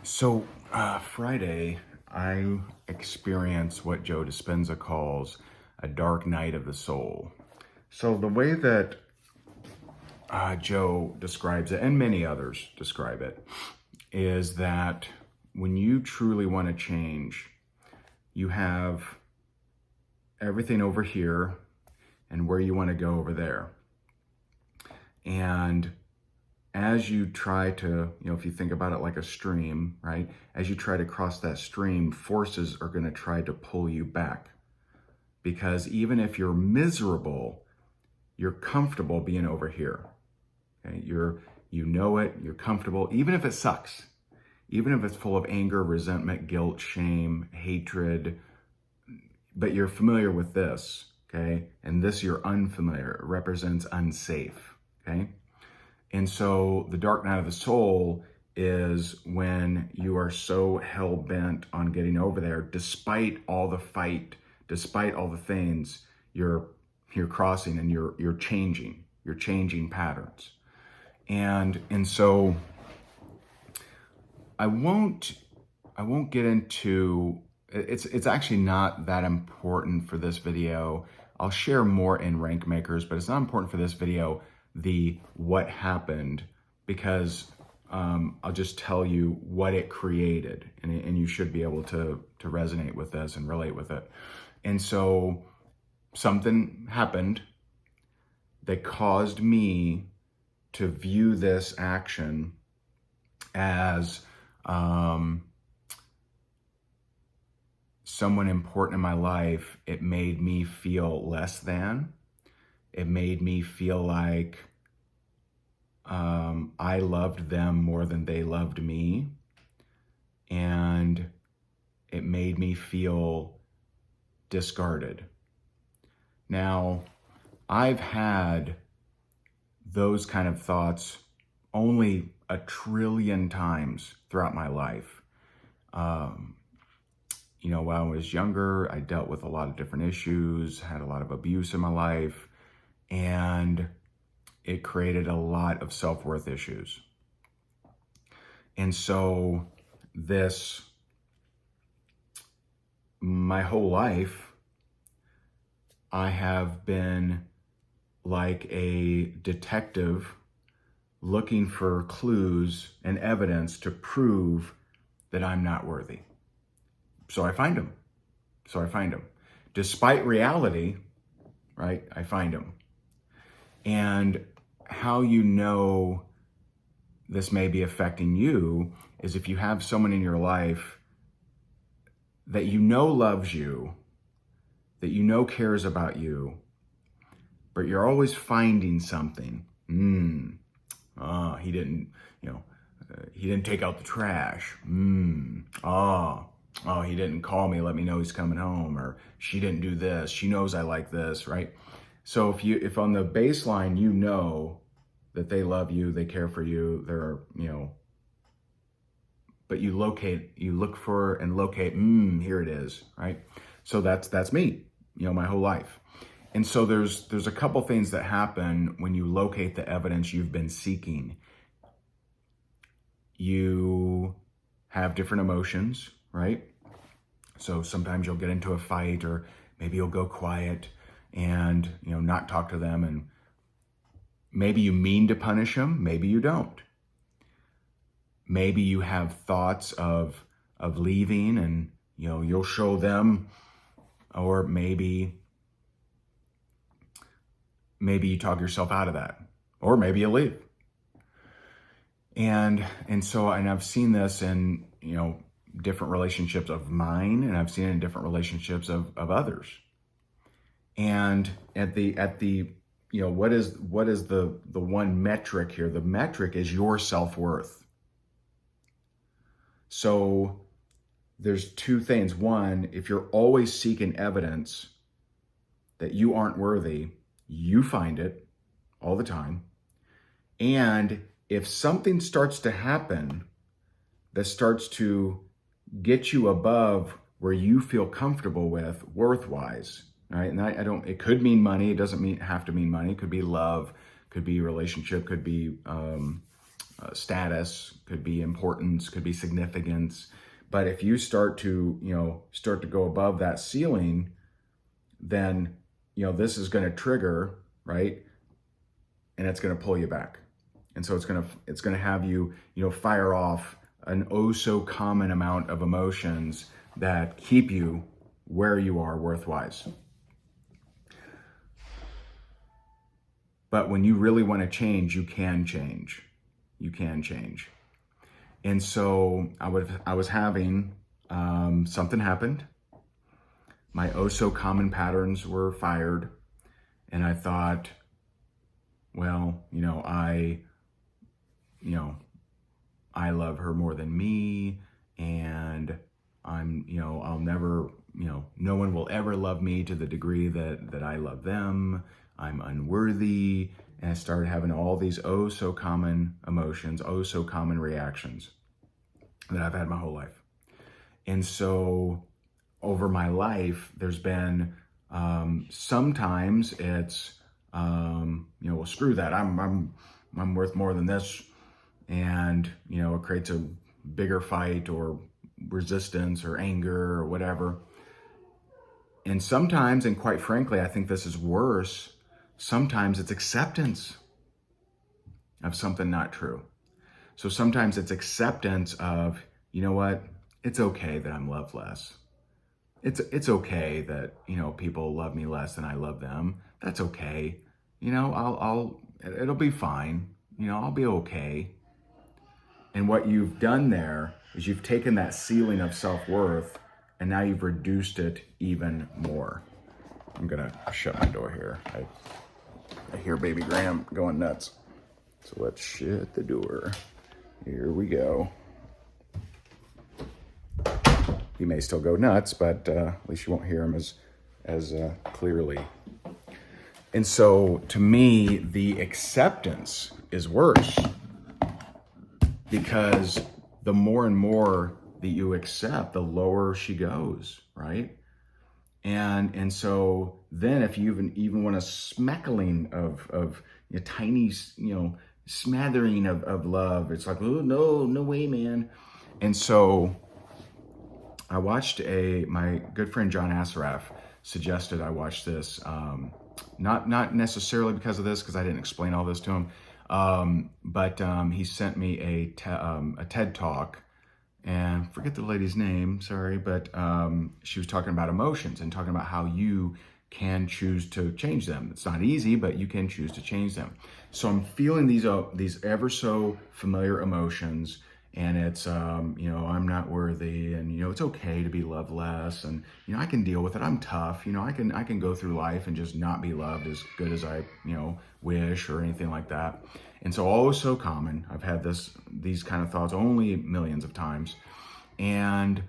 Friday, I experienced what Joe Dispenza calls a dark night of the soul. So the way that Joe describes it, and many others describe it, is that when you truly want to change, you have everything over here and where you want to go over there. And as you try to, if you think about it like a stream, right? As you try to cross that stream, forces are going to try to pull you back. Because even if you're miserable, you're comfortable being over here. Okay? You know it, you're comfortable, even if it sucks. Even if it's full of anger, resentment, guilt, shame, hatred, but you're familiar with this, okay? And this you're unfamiliar. It represents unsafe, okay? And so the dark night of the soul is when you are so hell-bent on getting over there, despite all the fight, despite all the things, you're crossing and you're changing patterns. And so I won't get into, it's actually not that important for this video. I'll share more in Rank Makers, but it's not important for this video, the what happened, because I'll just tell you what it created, and you should be able to resonate with this and relate with it. And so something happened that caused me to view this action as someone important in my life. It made me feel less than. It made me feel like I loved them more than they loved me. And it made me feel discarded. Now, I've had those kind of thoughts only a trillion times throughout my life. When I was younger, I dealt with a lot of different issues, had a lot of abuse in my life, and it created a lot of self-worth issues. And so my whole life, I have been like a detective looking for clues and evidence to prove that I'm not worthy. So I find them. Despite reality, right? I find them. And how you know this may be affecting you is if you have someone in your life that you know loves you, that you know cares about you, but you're always finding something. He didn't, he didn't take out the trash. He didn't call me, let me know he's coming home, or she didn't do this. She knows I like this, right? So if on the baseline, you know that they love you, they care for you, but you look for and locate, here it is, right? So that's me, my whole life. And so there's a couple things that happen when you locate the evidence you've been seeking. You have different emotions, right? So sometimes you'll get into a fight, or maybe you'll go quiet and, not talk to them. And maybe you mean to punish them, maybe you don't. Maybe you have thoughts of leaving and, you'll show them, or maybe you talk yourself out of that, or maybe you leave. And I've seen this in, different relationships of mine, and I've seen it in different relationships of others. And at the what is the one metric here? The metric is your self-worth. So there's two things. One, if you're always seeking evidence that you aren't worthy, you find it all the time. And if something starts to happen that starts to get you above where you feel comfortable with worth-wise, right? And it could mean money. It doesn't have to mean money. It could be love, could be relationship, could be status, could be importance, could be significance. But if you start to, go above that ceiling, then, this is going to trigger, right? And it's going to pull you back. And so it's going to have you, fire off an oh so common amount of emotions that keep you where you are worth-wise. But when you really want to change, you can change. You can change. And so I was having, something happened. My oh so common patterns were fired. And I thought, well, I love her more than me, and I'll never, no one will ever love me to the degree that I love them. I'm unworthy. And I started having all these oh so common emotions, oh so common reactions that I've had my whole life. And so over my life, there's been, sometimes it's, well, screw that. I'm worth more than this. And, it creates a bigger fight or resistance or anger or whatever. And sometimes, and quite frankly, I think this is worse, sometimes it's acceptance of something not true. So sometimes it's acceptance of, you know what, it's okay that I'm loved less. It's okay that, people love me less than I love them. That's okay. It'll be fine. I'll be okay. And what you've done there is you've taken that ceiling of self-worth and now you've reduced it even more. I'm gonna shut my door here. I hear baby Graham going nuts. So let's shut the door. Here we go. He may still go nuts, but at least you won't hear him as clearly. And so to me, the acceptance is worse, because the more and more that you accept, the lower she goes, right? And so then if you even want a smackling of a tiny, smattering of love, it's like, oh, no way, man. And so I watched my good friend John Assaraf suggested I watch this, not necessarily because of this, because I didn't explain all this to him, but he sent me a TED Talk, and forget the lady's name, sorry, but she was talking about emotions and talking about how you can choose to change them. It's not easy, but you can choose to change them. So I'm feeling these ever so familiar emotions, and it's, I'm not worthy, and, it's okay to be loved less, and, I can deal with it. I'm tough. I can go through life and just not be loved as good as I, wish or anything like that. And so all is so common. I've had these kind of thoughts only millions of times. And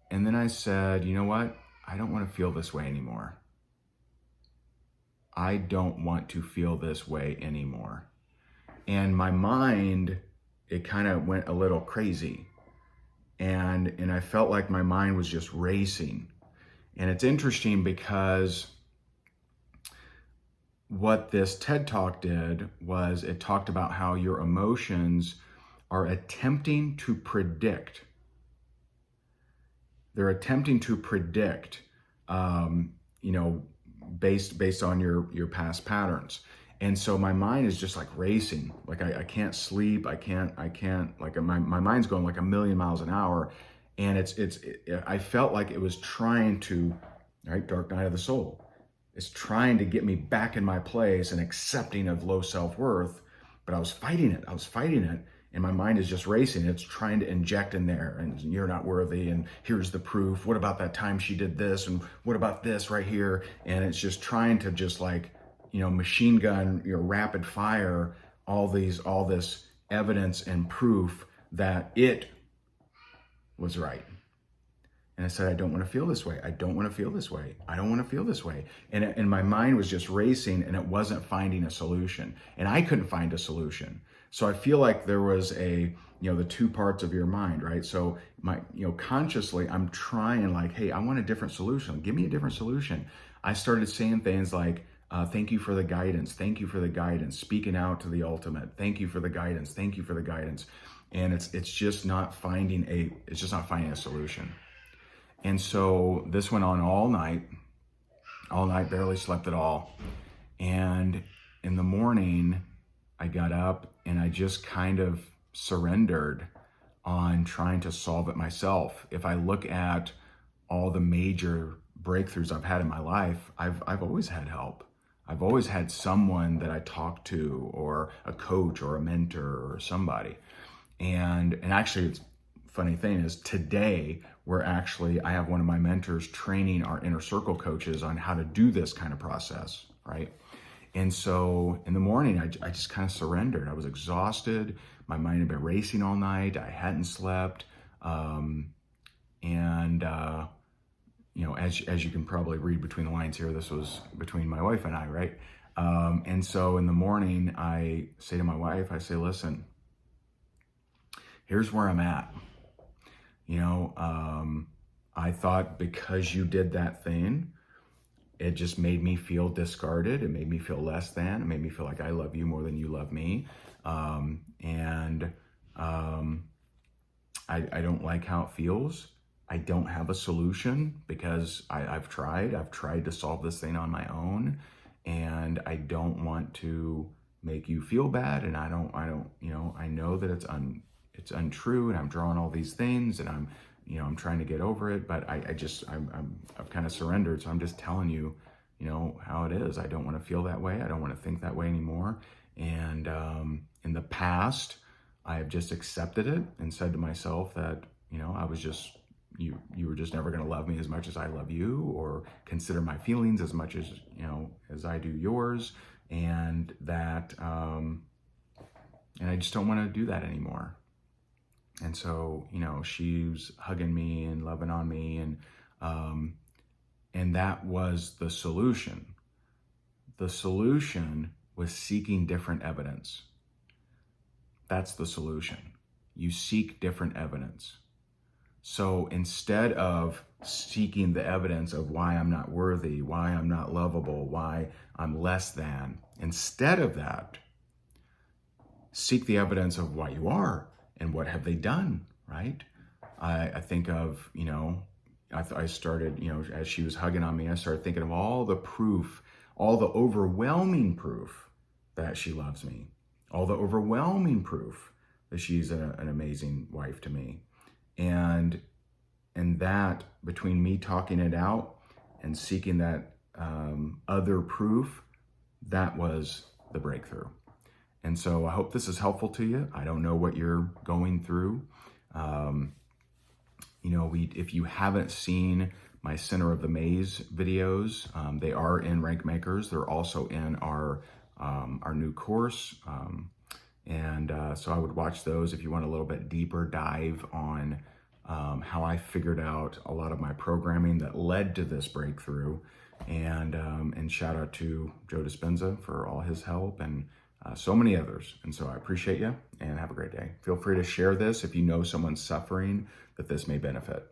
then I said, you know what? I don't want to feel this way anymore. I don't want to feel this way anymore. And my mind, it kind of went a little crazy. And I felt like my mind was just racing. And it's interesting because what this TED Talk did was it talked about how your emotions are attempting to predict. They're attempting to predict, based on your past patterns. And so my mind is just like racing. Like I can't sleep. I can't, like my mind's going like a million miles an hour. And I felt like it was trying to, right? Dark night of the soul. It's trying to get me back in my place and accepting of low self-worth, but I was fighting it. And my mind is just racing. It's trying to inject in there, and you're not worthy, and here's the proof. What about that time she did this? And what about this right here? And it's just trying to just like, machine gun, rapid fire, all this evidence and proof that it was right. And I said, I don't want to feel this way. I don't want to feel this way. I don't want to feel this way. And my mind was just racing, and it wasn't finding a solution. And I couldn't find a solution. So I feel like there was the two parts of your mind, right? So consciously, I'm trying like, hey, I want a different solution. Give me a different solution. I started saying things like, Thank you for the guidance. Thank you for the guidance. Speaking out to the ultimate. Thank you for the guidance. Thank you for the guidance. And it's just not finding a solution. And so this went on all night, barely slept at all. And in the morning, I got up and I just kind of surrendered on trying to solve it myself. If I look at all the major breakthroughs I've had in my life, I've always had help. I've always had someone that I talk to, or a coach or a mentor or somebody. And actually, it's funny thing is today I have one of my mentors training our inner circle coaches on how to do this kind of process, right? And so in the morning, I just kind of surrendered. I was exhausted. My mind had been racing all night. I hadn't slept. As you can probably read between the lines here, this was between my wife and I, right? And so in the morning, I say to my wife, I say, listen, here's where I'm at. I thought because you did that thing, it just made me feel discarded. It made me feel less than. It made me feel like I love you more than you love me. I don't like how it feels. I don't have a solution because I've tried to solve this thing on my own, and I don't want to make you feel bad. And I know that it's untrue, and I'm drawing all these things, and I'm trying to get over it, but I've kind of surrendered. So I'm just telling you, how it is. I don't want to feel that way. I don't want to think that way anymore. And in the past, I have just accepted it and said to myself that, I was just, you were just never going to love me as much as I love you, or consider my feelings as much as, as I do yours. And that, and I just don't want to do that anymore. And so, she's hugging me and loving on me, and that was the solution. The solution was seeking different evidence. That's the solution. You seek different evidence. So instead of seeking the evidence of why I'm not worthy, why I'm not lovable, why I'm less than, instead of that, seek the evidence of why you are. And what have they done, right? I think of, I started, as she was hugging on me, I started thinking of all the proof, all the overwhelming proof that she loves me, all the overwhelming proof that she's an amazing wife to me. And that, between me talking it out and seeking that other proof, that was the breakthrough. And so I hope this is helpful to you. I don't know what you're going through. If you haven't seen my Center of the Maze videos, they are in Rank Makers. They're also in our new course. So I would watch those if you want a little bit deeper dive on how I figured out a lot of my programming that led to this breakthrough. And shout out to Joe Dispenza for all his help, and so many others. And so I appreciate you, and have a great day. Feel free to share this if you know someone suffering that this may benefit.